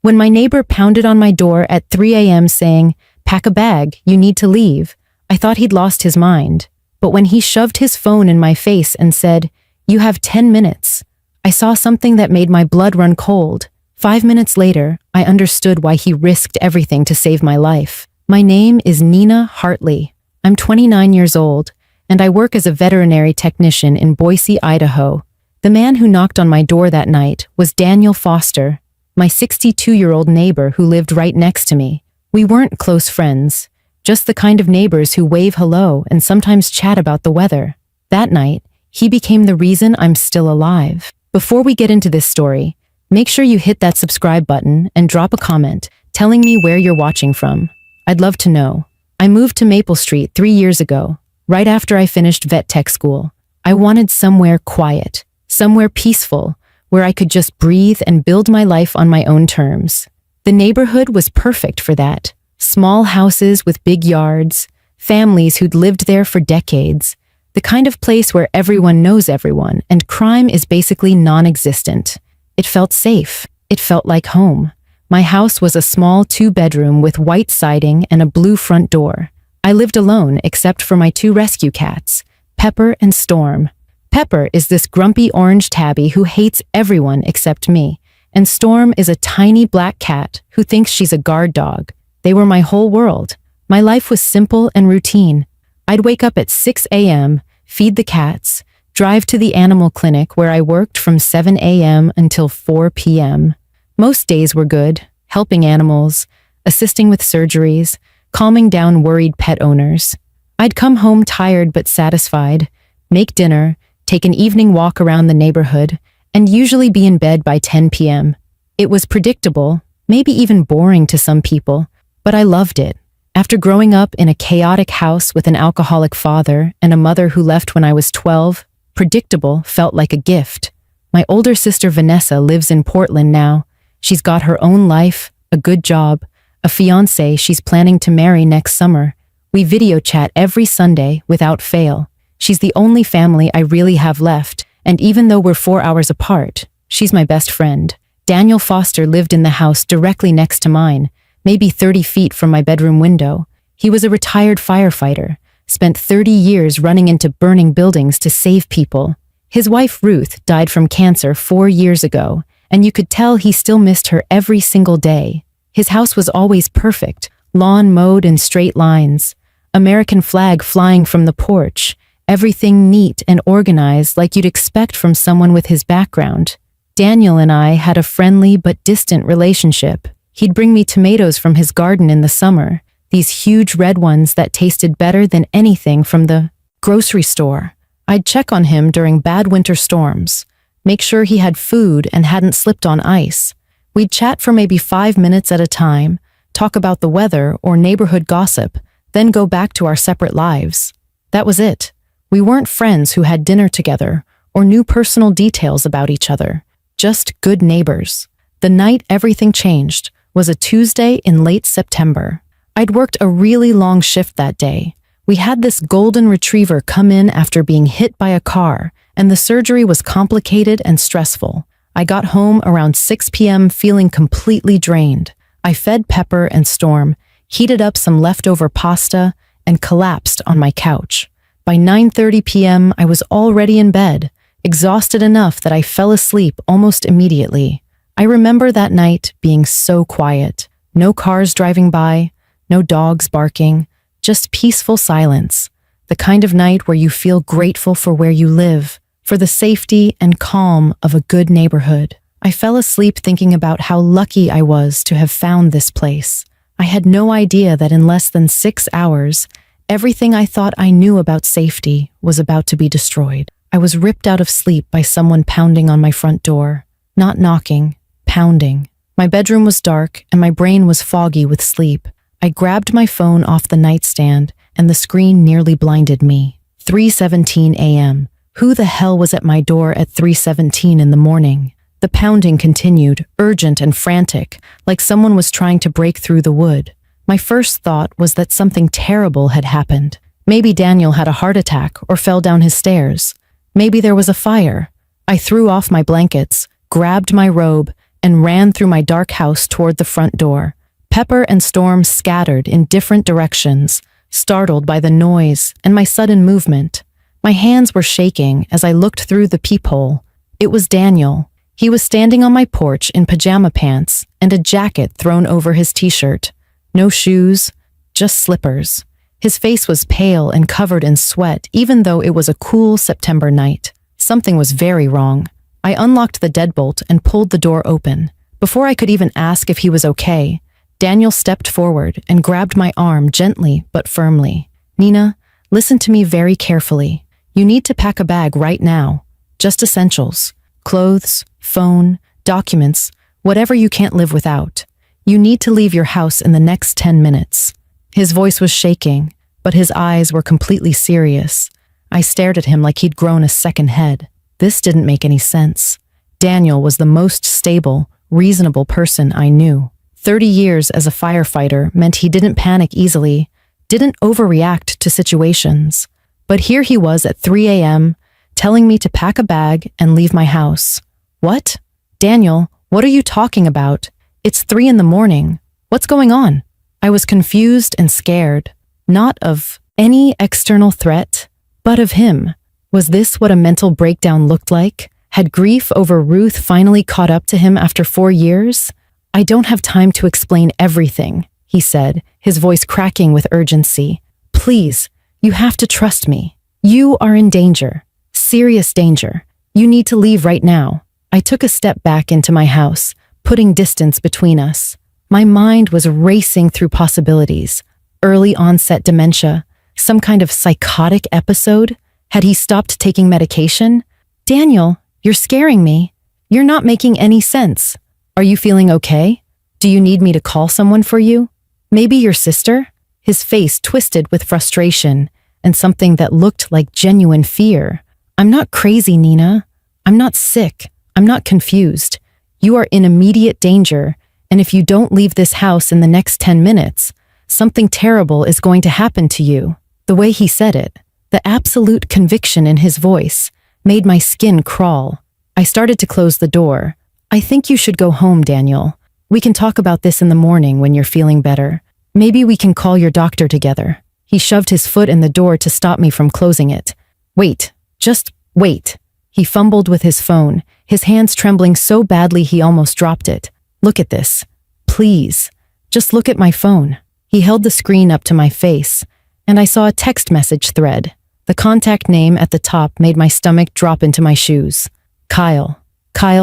When my neighbor pounded on my door at 3 a.m. saying, "Pack a bag, you need to leave," I thought he'd lost his mind. But when he shoved his phone in my face and said, "You have 10 minutes," I saw something that made my blood run cold. 5 minutes later, I understood why he risked everything to save my life. My name is Nina Hartley. I'm 29 years old, and I work as a veterinary technician in Boise, Idaho. The man who knocked on my door that night was Daniel Foster, my 62-year-old neighbor who lived right next to me. We weren't close friends, just the kind of neighbors who wave hello and sometimes chat about the weather. That night, he became the reason I'm still alive. Before we get into this story, make sure you hit that subscribe button and drop a comment telling me where you're watching from. I'd love to know. I moved to Maple Street 3 years ago, right after I finished vet tech school. I wanted somewhere quiet, somewhere peaceful, where I could just breathe and build my life on my own terms. The neighborhood was perfect for that. Small houses with big yards, families who'd lived there for decades, the kind of place where everyone knows everyone and crime is basically non-existent. It felt safe. It felt like home. My house was a small 2-bedroom with white siding and a blue front door. I lived alone except for my 2 rescue cats, Pepper and Storm. Pepper is this grumpy orange tabby who hates everyone except me, and Storm is a tiny black cat who thinks she's a guard dog. They were my whole world. My life was simple and routine. I'd wake up at 6 a.m., feed the cats, drive to the animal clinic where I worked from 7 a.m. until 4 p.m. Most days were good, helping animals, assisting with surgeries, calming down worried pet owners. I'd come home tired but satisfied, make dinner, take an evening walk around the neighborhood, and usually be in bed by 10 p.m. It was predictable, maybe even boring to some people, but I loved it. After growing up in a chaotic house with an alcoholic father and a mother who left when I was 12, predictable felt like a gift. My older sister Vanessa lives in Portland now. She's got her own life, a good job, a fiancé she's planning to marry next summer. We video chat every Sunday without fail. She's the only family I really have left, and even though we're 4 hours apart, she's my best friend. Daniel Foster lived in the house directly next to mine, maybe 30 feet from my bedroom window. He was a retired firefighter, spent 30 years running into burning buildings to save people. His wife Ruth died from cancer 4 years ago, and you could tell he still missed her every single day. His house was always perfect, lawn mowed in straight lines, American flag flying from the porch, everything neat and organized like you'd expect from someone with his background. Daniel and I had a friendly but distant relationship. He'd bring me tomatoes from his garden in the summer, these huge red ones that tasted better than anything from the grocery store. I'd check on him during bad winter storms, make sure he had food and hadn't slipped on ice. We'd chat for maybe 5 minutes at a time, talk about the weather or neighborhood gossip, then go back to our separate lives. That was it. We weren't friends who had dinner together or knew personal details about each other, just good neighbors. The night everything changed was a Tuesday in late September. I'd worked a really long shift that day. We had this golden retriever come in after being hit by a car, and the surgery was complicated and stressful. I got home around 6 p.m. feeling completely drained. I fed Pepper and Storm, heated up some leftover pasta, and collapsed on my couch. By 9:30 p.m., I was already in bed, exhausted enough that I fell asleep almost immediately. I remember that night being so quiet. No cars driving by, no dogs barking, just peaceful silence. The kind of night where you feel grateful for where you live, for the safety and calm of a good neighborhood. I fell asleep thinking about how lucky I was to have found this place. I had no idea that in less than 6 hours, everything I thought I knew about safety was about to be destroyed. I was ripped out of sleep by someone pounding on my front door. Not knocking, pounding. My bedroom was dark and my brain was foggy with sleep. I grabbed my phone off the nightstand and the screen nearly blinded me. 3:17 a.m. Who the hell was at my door at 3:17 in the morning? The pounding continued, urgent and frantic, like someone was trying to break through the wood. My first thought was that something terrible had happened. Maybe Daniel had a heart attack or fell down his stairs. Maybe there was a fire. I threw off my blankets, grabbed my robe, and ran through my dark house toward the front door. Pepper and Storm scattered in different directions, startled by the noise and my sudden movement. My hands were shaking as I looked through the peephole. It was Daniel. He was standing on my porch in pajama pants and a jacket thrown over his t-shirt. No shoes, just slippers. His face was pale and covered in sweat, even though it was a cool September night. Something was very wrong. I unlocked the deadbolt and pulled the door open. Before I could even ask if he was okay, Daniel stepped forward and grabbed my arm gently but firmly. "Nina, listen to me very carefully. You need to pack a bag right now. Just essentials. Clothes, phone, documents, whatever you can't live without. You need to leave your house in the next 10 minutes. His voice was shaking, but his eyes were completely serious. I stared at him like he'd grown a second head. This didn't make any sense. Daniel was the most stable, reasonable person I knew. 30 years as a firefighter meant he didn't panic easily, didn't overreact to situations. But here he was at 3 a.m., telling me to pack a bag and leave my house. What? Daniel, what are you talking about? It's 3 in the morning. What's going on? I was confused and scared, not of any external threat, but of him. Was this what a mental breakdown looked like? Had grief over Ruth finally caught up to him after 4 years? "I don't have time to explain everything," he said, his voice cracking with urgency. "Please, you have to trust me. You are in danger. Serious danger. You need to leave right now." I took a step back into my house, putting distance between us. My mind was racing through possibilities. Early onset dementia, some kind of psychotic episode. Had he stopped taking medication? "Daniel, you're scaring me. You're not making any sense. Are you feeling okay? Do you need me to call someone for you? Maybe your sister?" His face twisted with frustration and something that looked like genuine fear. "I'm not crazy, Nina. I'm not sick. I'm not confused. You are in immediate danger, and if you don't leave this house in the next 10 minutes, something terrible is going to happen to you." The way he said it, the absolute conviction in his voice, made my skin crawl. I started to close the door. "I think you should go home, Daniel. We can talk about this in the morning when you're feeling better. Maybe we can call your doctor together." He shoved his foot in the door to stop me from closing it. "Wait, just wait." He fumbled with his phone, his hands trembling so badly he almost dropped it. "Look at this. Please, just look at my phone." He held the screen up to my face, and I saw a text message thread. The contact name at the top made my stomach drop into my shoes. Kyle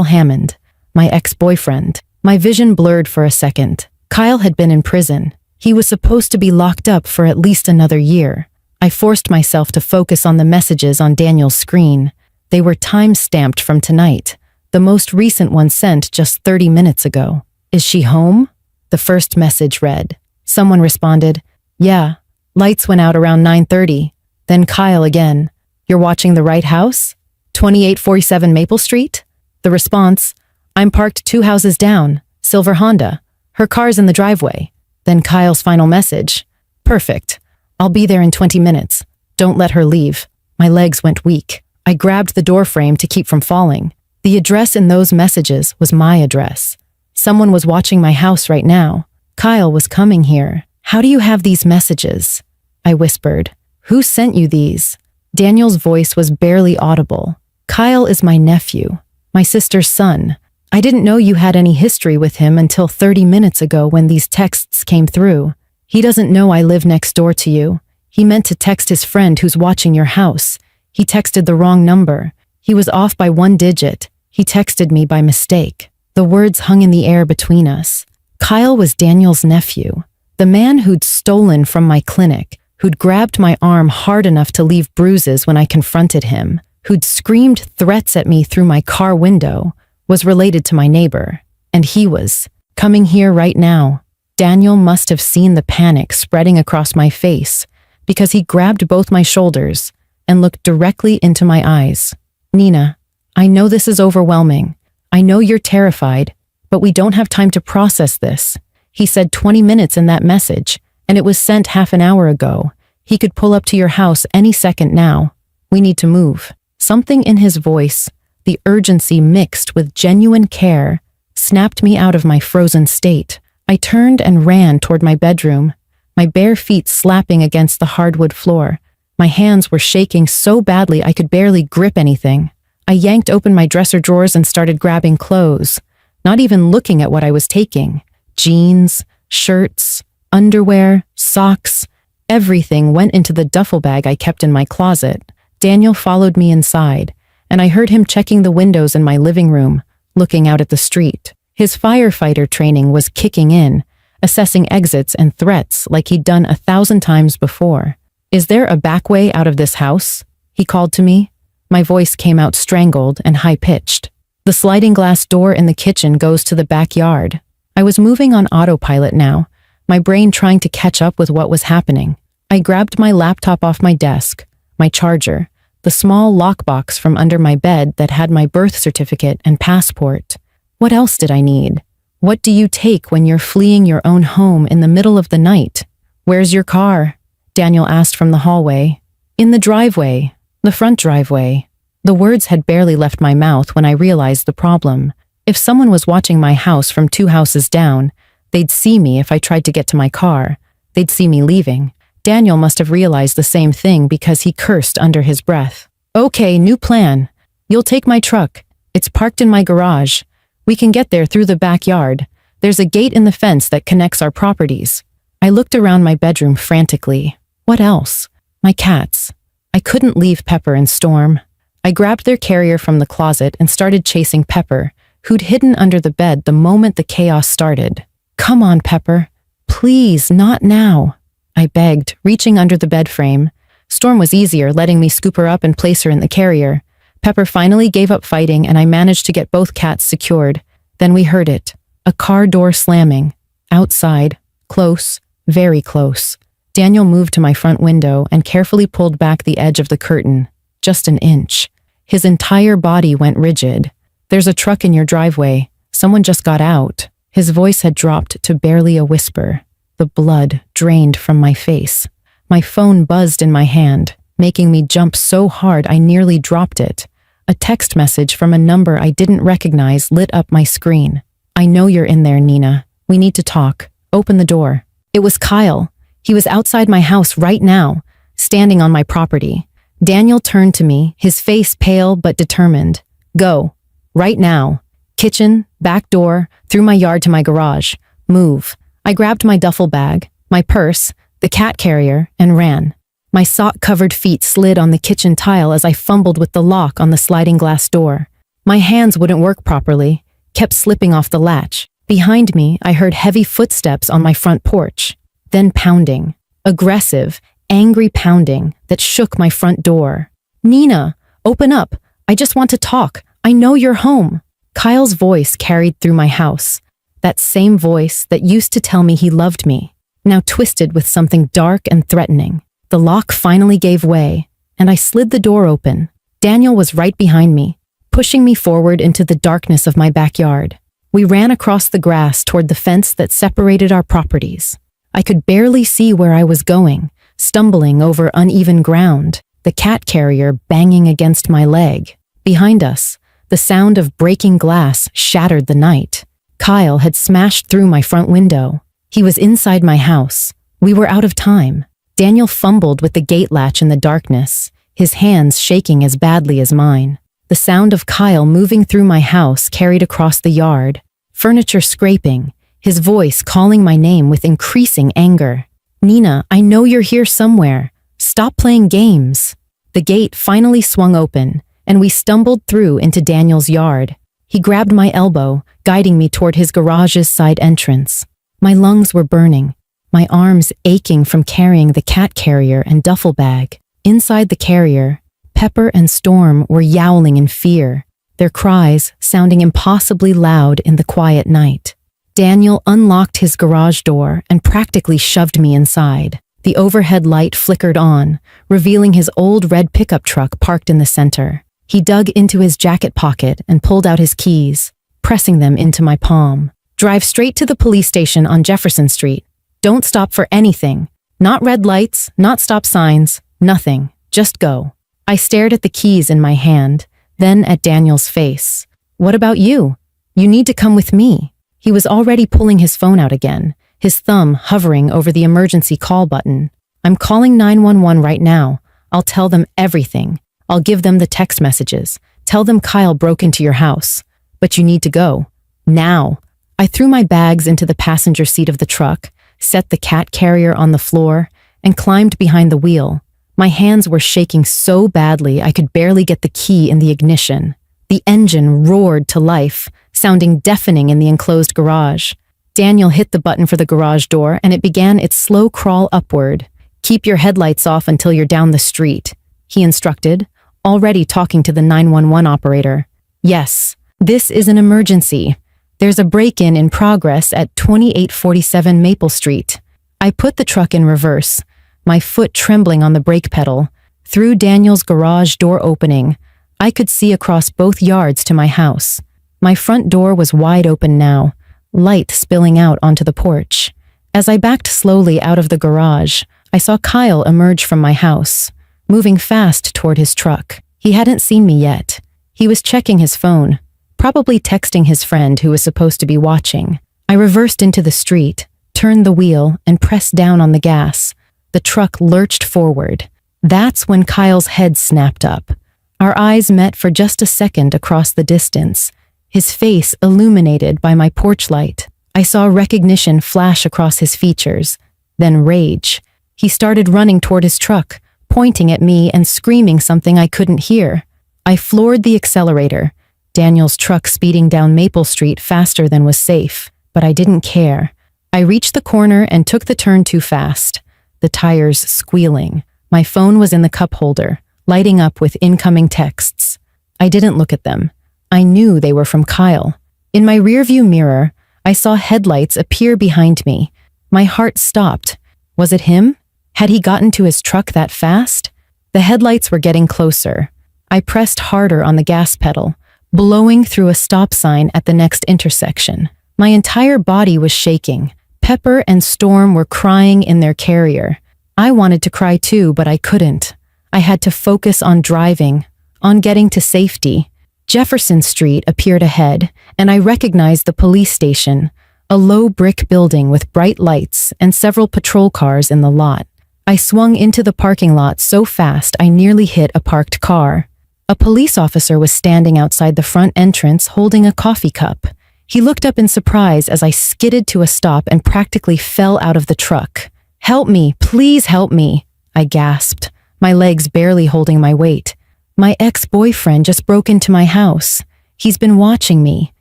Hammond, my ex-boyfriend. My vision blurred for a second. Kyle had been in prison. He was supposed to be locked up for at least another year. I forced myself to focus on the messages on Daniel's screen. They were time-stamped from tonight, the most recent one sent just 30 minutes ago. "Is she home?" The first message read. Someone responded, "Yeah, lights went out around 9:30. Then Kyle again, "You're watching the right house? 2847 Maple Street?" The response, "I'm parked 2 houses down, silver Honda. Her car's in the driveway." Then Kyle's final message, "Perfect. I'll be there in 20 minutes. Don't let her leave." My legs went weak. I grabbed the door frame to keep from falling. The address in those messages was my address. Someone was watching my house right now. Kyle was coming here. "How do you have these messages?" I whispered. "Who sent you these?" Daniel's voice was barely audible. "Kyle is my nephew, my sister's son. I didn't know you had any history with him until 30 minutes ago when these texts came through. He doesn't know I live next door to you. He meant to text his friend who's watching your house. He texted the wrong number. He was off by 1 digit. He texted me by mistake." The words hung in the air between us. Kyle was Daniel's nephew, the man who'd stolen from my clinic, who'd grabbed my arm hard enough to leave bruises when I confronted him, who'd screamed threats at me through my car window, was related to my neighbor. And he was coming here right now. Daniel must have seen the panic spreading across my face because he grabbed both my shoulders and looked directly into my eyes. "Nina, I know this is overwhelming. I know you're terrified, but we don't have time to process this." He said 20 minutes in that message, and it was sent half an hour ago. He could pull up to your house any second now. We need to move. Something in his voice, the urgency mixed with genuine care, snapped me out of my frozen state. I turned and ran toward my bedroom, my bare feet slapping against the hardwood floor. My hands were shaking so badly I could barely grip anything. I yanked open my dresser drawers and started grabbing clothes, not even looking at what I was taking. Jeans, shirts, underwear, socks, everything went into the duffel bag I kept in my closet. Daniel followed me inside, and I heard him checking the windows in my living room, looking out at the street. His firefighter training was kicking in, assessing exits and threats like he'd done 1,000 times before. "Is there a back way out of this house?" he called to me. My voice came out strangled and high-pitched. "The sliding glass door in the kitchen goes to the backyard." I was moving on autopilot now, my brain trying to catch up with what was happening. I grabbed my laptop off my desk, my charger, the small lockbox from under my bed that had my birth certificate and passport. What else did I need? What do you take when you're fleeing your own home in the middle of the night? "Where's your car?" Daniel asked from the hallway. "In the driveway, the front driveway." The words had barely left my mouth when I realized the problem. If someone was watching my house from 2 houses down, they'd see me if I tried to get to my car. They'd see me leaving. Daniel must have realized the same thing because he cursed under his breath. "Okay, new plan. You'll take my truck. It's parked in my garage. We can get there through the backyard. There's a gate in the fence that connects our properties." I looked around my bedroom frantically. What else? My cats. I couldn't leave Pepper and Storm. I grabbed their carrier from the closet and started chasing Pepper, who'd hidden under the bed the moment the chaos started. "Come on, Pepper. Please, not now," I begged, reaching under the bed frame. Storm was easier, letting me scoop her up and place her in the carrier. Pepper finally gave up fighting, and I managed to get both cats secured. Then we heard it. A car door slamming. Outside. Close. Very close. Daniel moved to my front window and carefully pulled back the edge of the curtain. Just an inch. His entire body went rigid. "There's a truck in your driveway. Someone just got out." His voice had dropped to barely a whisper. The blood drained from my face. My phone buzzed in my hand, making me jump so hard I nearly dropped it. A text message from a number I didn't recognize lit up my screen. "I know you're in there, Nina. We need to talk. Open the door." It was Kyle. He was outside my house right now, standing on my property. Daniel turned to me, his face pale but determined. "Go. Right now. Kitchen, back door, through my yard to my garage. Move." I grabbed my duffel bag, my purse, the cat carrier, and ran. My sock-covered feet slid on the kitchen tile as I fumbled with the lock on the sliding glass door. My hands wouldn't work properly, kept slipping off the latch. Behind me, I heard heavy footsteps on my front porch. Then pounding. Aggressive, angry pounding that shook my front door. "Nina, open up. I just want to talk. I know you're home." Kyle's voice carried through my house. That same voice that used to tell me he loved me, now twisted with something dark and threatening. The lock finally gave way, and I slid the door open. Daniel was right behind me, pushing me forward into the darkness of my backyard. We ran across the grass toward the fence that separated our properties. I could barely see where I was going, stumbling over uneven ground, the cat carrier banging against my leg. Behind us, the sound of breaking glass shattered the night. Kyle had smashed through my front window. He was inside my house. We were out of time. Daniel fumbled with the gate latch in the darkness, his hands shaking as badly as mine. The sound of Kyle moving through my house carried across the yard, furniture scraping, his voice calling my name with increasing anger. "Nina, I know you're here somewhere. Stop playing games." The gate finally swung open, and we stumbled through into Daniel's yard. He grabbed my elbow, guiding me toward his garage's side entrance. My lungs were burning, my arms aching from carrying the cat carrier and duffel bag. Inside the carrier, Pepper and Storm were yowling in fear, their cries sounding impossibly loud in the quiet night. Daniel unlocked his garage door and practically shoved me inside. The overhead light flickered on, revealing his old red pickup truck parked in the center. He dug into his jacket pocket and pulled out his keys, pressing them into my palm. "Drive straight to the police station on Jefferson Street. Don't stop for anything. Not red lights, not stop signs, nothing. Just go." I stared at the keys in my hand, then at Daniel's face. "What about you? You need to come with me. He was already pulling his phone out again, his thumb hovering over the emergency call button. I'm calling 911 right now. I'll tell them everything. I'll give them the text messages. Tell them Kyle broke into your house. But you need to go. Now. I threw my bags into the passenger seat of the truck, set the cat carrier on the floor, and climbed behind the wheel. My hands were shaking so badly I could barely get the key in the ignition. The engine roared to life, sounding deafening in the enclosed garage. Daniel hit the button for the garage door and it began its slow crawl upward. Keep your headlights off until you're down the street, he instructed, already talking to the 911 operator. Yes, this is an emergency. There's a break-in in progress at 2847 Maple Street. I put the truck in reverse, my foot trembling on the brake pedal. Through Daniel's garage door opening, I could see across both yards to my house. My front door was wide open now, light spilling out onto the porch. As I backed slowly out of the garage, I saw Kyle emerge from my house, moving fast toward his truck. He hadn't seen me yet. He was checking his phone, probably texting his friend who was supposed to be watching. I reversed into the street, turned the wheel, and pressed down on the gas. The truck lurched forward. That's when Kyle's head snapped up. Our eyes met for just a second across the distance, his face illuminated by my porch light. I saw recognition flash across his features, then rage. He started running toward his truck, pointing at me and screaming something I couldn't hear. I floored the accelerator, Daniel's truck speeding down Maple Street faster than was safe, but I didn't care. I reached the corner and took the turn too fast, the tires squealing. My phone was in the cup holder, lighting up with incoming texts. I didn't look at them. I knew they were from Kyle. In my rearview mirror, I saw headlights appear behind me. My heart stopped. Was it him? Had he gotten to his truck that fast? The headlights were getting closer. I pressed harder on the gas pedal, blowing through a stop sign at the next intersection. My entire body was shaking. Pepper and Storm were crying in their carrier. I wanted to cry too, but I couldn't. I had to focus on driving, on getting to safety. Jefferson Street appeared ahead, and I recognized the police station, a low brick building with bright lights and several patrol cars in the lot. I swung into the parking lot so fast I nearly hit a parked car. A police officer was standing outside the front entrance holding a coffee cup. He looked up in surprise as I skidded to a stop and practically fell out of the truck. "Help me, please help me," I gasped, my legs barely holding my weight. My ex-boyfriend just broke into my house. He's been watching me.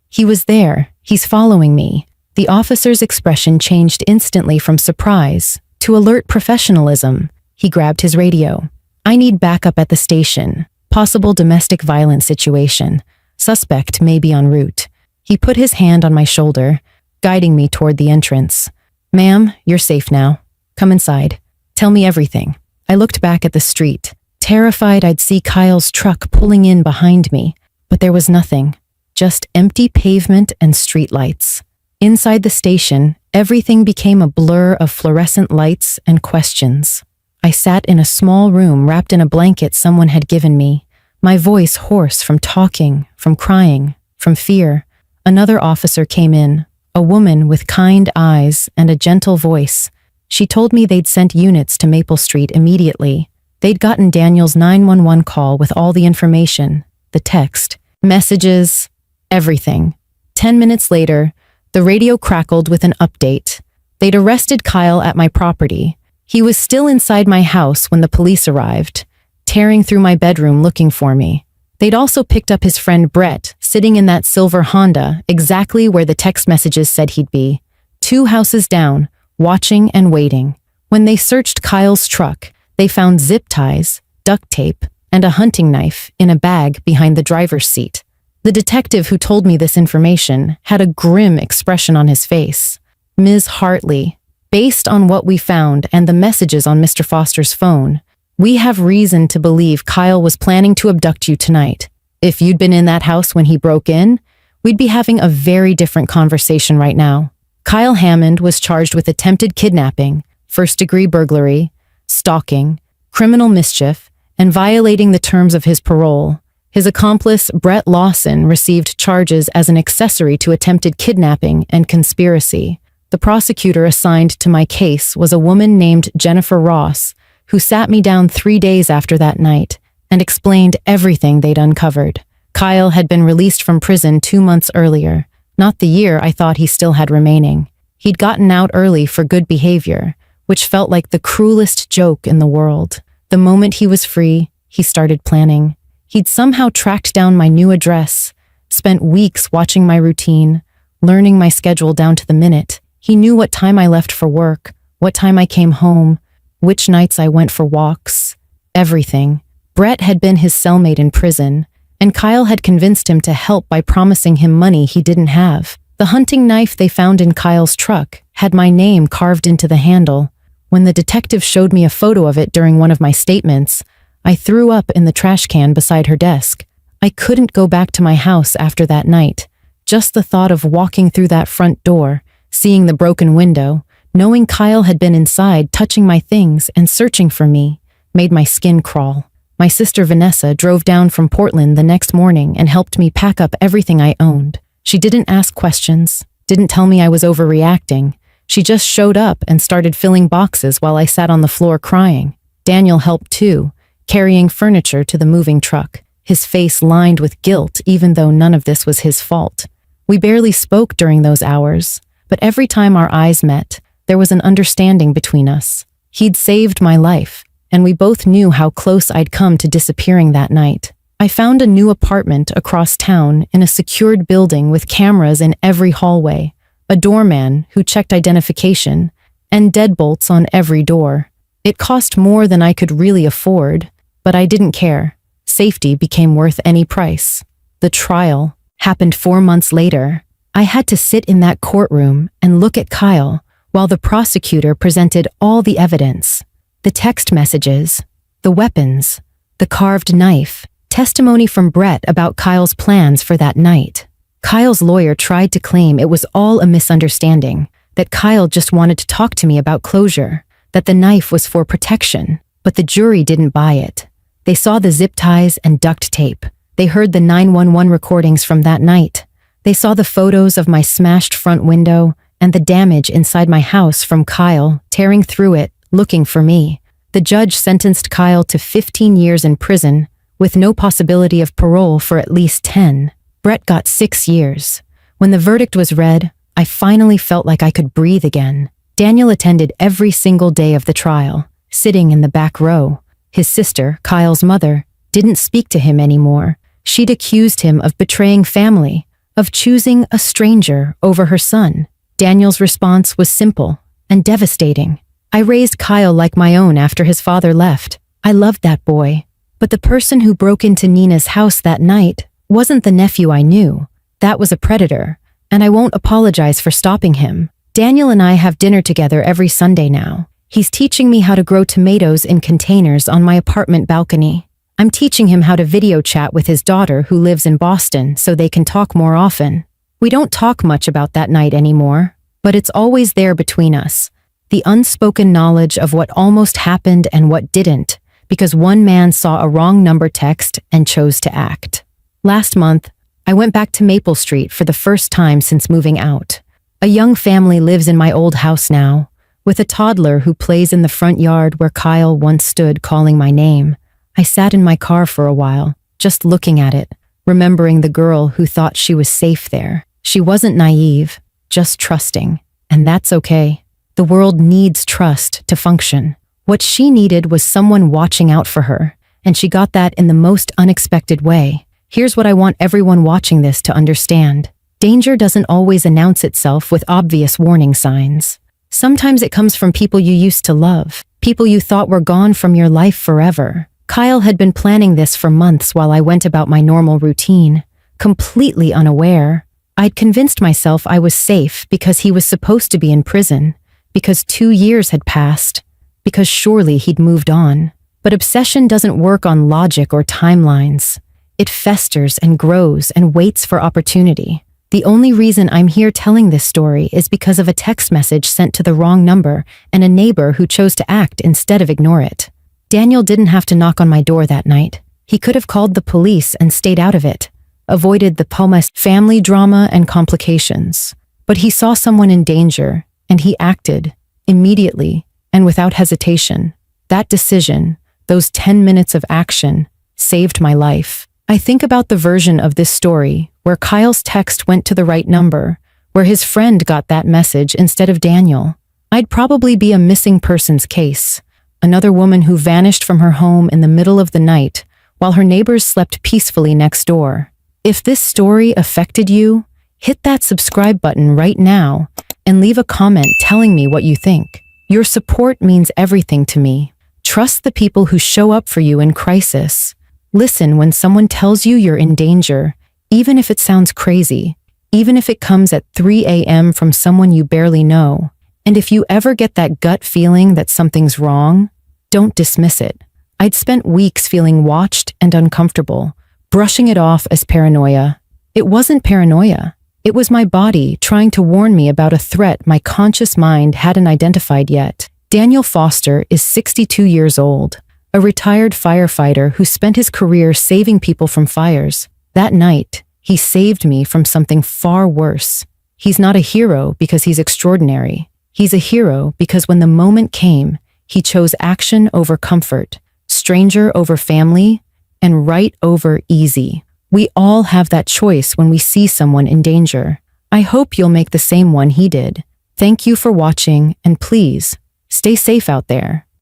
He was there. He's following me. The officer's expression changed instantly from surprise to alert professionalism. He grabbed his radio. "I need backup at the station. Possible domestic violence situation. Suspect may be en route." He put his hand on my shoulder, guiding me toward the entrance. "Ma'am, you're safe now. Come inside. Tell me everything." I looked back at the street, terrified I'd see Kyle's truck pulling in behind me, but there was nothing, just empty pavement and streetlights. Inside the station, everything became a blur of fluorescent lights and questions. I sat in a small room wrapped in a blanket someone had given me, my voice hoarse from talking, from crying, from fear. Another officer came in, a woman with kind eyes and a gentle voice. She told me they'd sent units to Maple Street immediately. They'd gotten Daniel's 911 call with all the information, the text, messages, everything. 10 minutes later, the radio crackled with an update. They'd arrested Kyle at my property. He was still inside my house when the police arrived, tearing through my bedroom looking for me. They'd also picked up his friend Brett, sitting in that silver Honda, exactly where the text messages said he'd be. 2 houses down, watching and waiting. When they searched Kyle's truck, they found zip ties, duct tape, and a hunting knife in a bag behind the driver's seat. The detective who told me this information had a grim expression on his face. "Ms. Hartley, based on what we found and the messages on Mr. Foster's phone, we have reason to believe Kyle was planning to abduct you tonight. If you'd been in that house when he broke in, we'd be having a very different conversation right now." Kyle Hammond was charged with attempted kidnapping, first-degree burglary, stalking, criminal mischief, and violating the terms of his parole. His accomplice, Brett Lawson, received charges as an accessory to attempted kidnapping and conspiracy. The prosecutor assigned to my case was a woman named Jennifer Ross, who sat me down 3 days after that night and explained everything they'd uncovered. Kyle had been released from prison 2 months earlier, not the year I thought he still had remaining. He'd gotten out early for good behavior, which felt like the cruelest joke in the world. The moment he was free, he started planning. He'd somehow tracked down my new address, spent weeks watching my routine, learning my schedule down to the minute. He knew what time I left for work, what time I came home, which nights I went for walks, everything. Brett had been his cellmate in prison, and Kyle had convinced him to help by promising him money he didn't have. The hunting knife they found in Kyle's truck had my name carved into the handle. When the detective showed me a photo of it during one of my statements, I threw up in the trash can beside her desk. I couldn't go back to my house after that night. Just the thought of walking through that front door, seeing the broken window, knowing Kyle had been inside touching my things and searching for me, made my skin crawl. My sister Vanessa drove down from Portland the next morning and helped me pack up everything I owned. She didn't ask questions, didn't tell me I was overreacting. She just showed up and started filling boxes while I sat on the floor crying. Daniel helped too, carrying furniture to the moving truck, his face lined with guilt even though none of this was his fault. We barely spoke during those hours, but every time our eyes met, there was an understanding between us. He'd saved my life, and we both knew how close I'd come to disappearing that night. I found a new apartment across town in a secured building with cameras in every hallway, a doorman who checked identification, and deadbolts on every door. It cost more than I could really afford, but I didn't care. Safety became worth any price. The trial happened 4 months later. I had to sit in that courtroom and look at Kyle while the prosecutor presented all the evidence. The text messages, the weapons, the carved knife, testimony from Brett about Kyle's plans for that night. Kyle's lawyer tried to claim it was all a misunderstanding, that Kyle just wanted to talk to me about closure, that the knife was for protection, but the jury didn't buy it. They saw the zip ties and duct tape. They heard the 911 recordings from that night. They saw the photos of my smashed front window and the damage inside my house from Kyle tearing through it, looking for me. The judge sentenced Kyle to 15 years in prison, with no possibility of parole for at least 10. Brett got 6 years. When the verdict was read, I finally felt like I could breathe again. Daniel attended every single day of the trial, sitting in the back row. His sister, Kyle's mother, didn't speak to him anymore. She'd accused him of betraying family, of choosing a stranger over her son. Daniel's response was simple and devastating. I raised Kyle like my own after his father left. I loved that boy. But the person who broke into Nina's house that night wasn't the nephew I knew. That was a predator, and I won't apologize for stopping him. Daniel and I have dinner together every Sunday now. He's teaching me how to grow tomatoes in containers on my apartment balcony. I'm teaching him how to video chat with his daughter who lives in Boston so they can talk more often. We don't talk much about that night anymore, but it's always there between us. The unspoken knowledge of what almost happened and what didn't, because one man saw a wrong number text and chose to act. Last month, I went back to Maple Street for the first time since moving out. A young family lives in my old house now, with a toddler who plays in the front yard where Kyle once stood calling my name. I sat in my car for a while, just looking at it, remembering the girl who thought she was safe there. She wasn't naive, just trusting, and that's okay. The world needs trust to function. What she needed was someone watching out for her, and she got that in the most unexpected way. Here's what I want everyone watching this to understand. Danger doesn't always announce itself with obvious warning signs. Sometimes it comes from people you used to love, people you thought were gone from your life forever. Kyle had been planning this for months while I went about my normal routine, completely unaware. I'd convinced myself I was safe because he was supposed to be in prison, because 2 years had passed, because surely he'd moved on. But obsession doesn't work on logic or timelines. It festers and grows and waits for opportunity. The only reason I'm here telling this story is because of a text message sent to the wrong number and a neighbor who chose to act instead of ignore it. Daniel didn't have to knock on my door that night. He could have called the police and stayed out of it, avoided the Palmas family drama and complications. But he saw someone in danger, and he acted, immediately, and without hesitation. That decision, those 10 minutes of action, saved my life. I think about the version of this story where Kyle's text went to the right number, where his friend got that message instead of Daniel. I'd probably be a missing persons case, another woman who vanished from her home in the middle of the night while her neighbors slept peacefully next door. If this story affected you, hit that subscribe button right now and leave a comment telling me what you think. Your support means everything to me. Trust the people who show up for you in crisis. Listen when someone tells you you're in danger, even if it sounds crazy, even if it comes at 3 a.m. from someone you barely know. And if you ever get that gut feeling that something's wrong, don't dismiss it. I'd spent weeks feeling watched and uncomfortable, brushing it off as paranoia. It wasn't paranoia. It was my body trying to warn me about a threat my conscious mind hadn't identified yet. Daniel Foster is 62 years old, a retired firefighter who spent his career saving people from fires. That night, he saved me from something far worse. He's not a hero because he's extraordinary. He's a hero because when the moment came, he chose action over comfort, stranger over family, and right over easy. We all have that choice when we see someone in danger. I hope you'll make the same one he did. Thank you for watching, and please, stay safe out there.